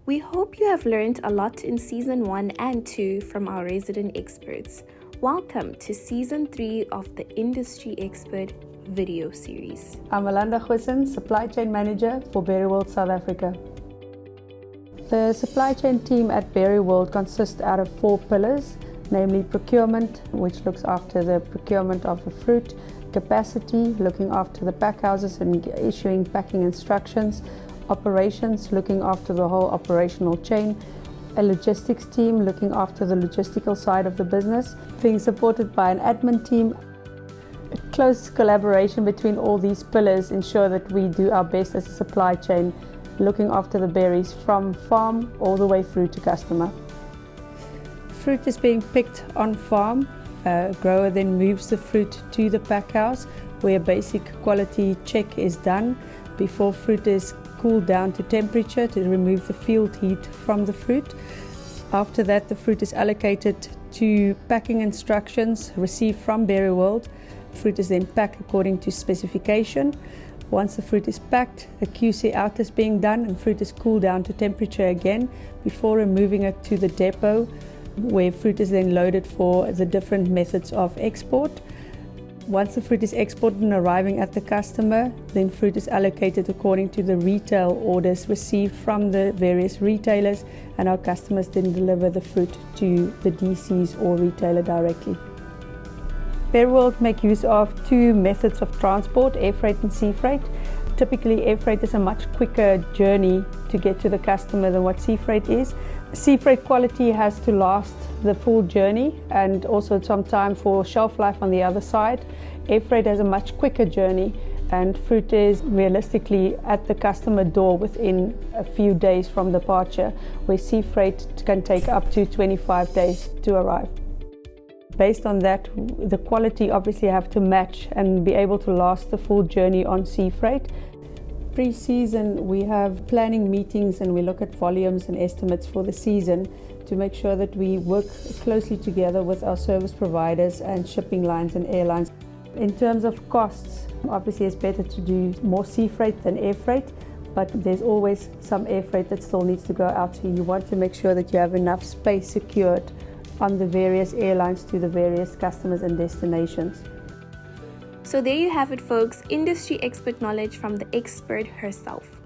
We hope you have learned a lot in Season 1 and 2 from our resident experts. Welcome to Season 3 of the Industry Expert video series. I'm Alanda Goosen, Supply Chain Manager for BerryWorld South Africa. The supply chain team at BerryWorld consists out of 4 pillars, namely procurement, which looks after the procurement of the fruit, capacity, looking after the pack houses and issuing packing instructions, operations, looking after the whole operational chain, a logistics team looking after the logistical side of the business, being supported by an admin team. A close collaboration between all these pillars ensure that we do our best as a supply chain, looking after the berries from farm all the way through to customer. Fruit is being picked on farm. A grower then moves the fruit to the pack house where a basic quality check is done before fruit is cooled down to temperature to remove the field heat from the fruit. After that, the fruit is allocated to packing instructions received from BerryWorld. Fruit is then packed according to specification. Once the fruit is packed, a QC out is being done and fruit is cooled down to temperature again before removing it to the depot, where fruit is then loaded for the different methods of export. Once the fruit is exported and arriving at the customer, then fruit is allocated according to the retail orders received from the various retailers, and our customers then deliver the fruit to the DCs or retailer directly. BerryWorld make use of 2 methods of transport, air freight and sea freight. Typically, air freight is a much quicker journey to get to the customer than what sea freight is. Sea freight quality has to last the full journey and also some time for shelf life on the other side. Air freight has a much quicker journey and fruit is realistically at the customer door within a few days from departure, where sea freight can take up to 25 days to arrive. Based on that, the quality obviously have to match and be able to last the full journey on sea freight. Pre-season, we have planning meetings and we look at volumes and estimates for the season to make sure that we work closely together with our service providers and shipping lines and airlines. In terms of costs, obviously it's better to do more sea freight than air freight, but there's always some air freight that still needs to go out, so you want to make sure that you have enough space secured on the various airlines to the various customers and destinations. So there you have it, folks, industry expert knowledge from the expert herself.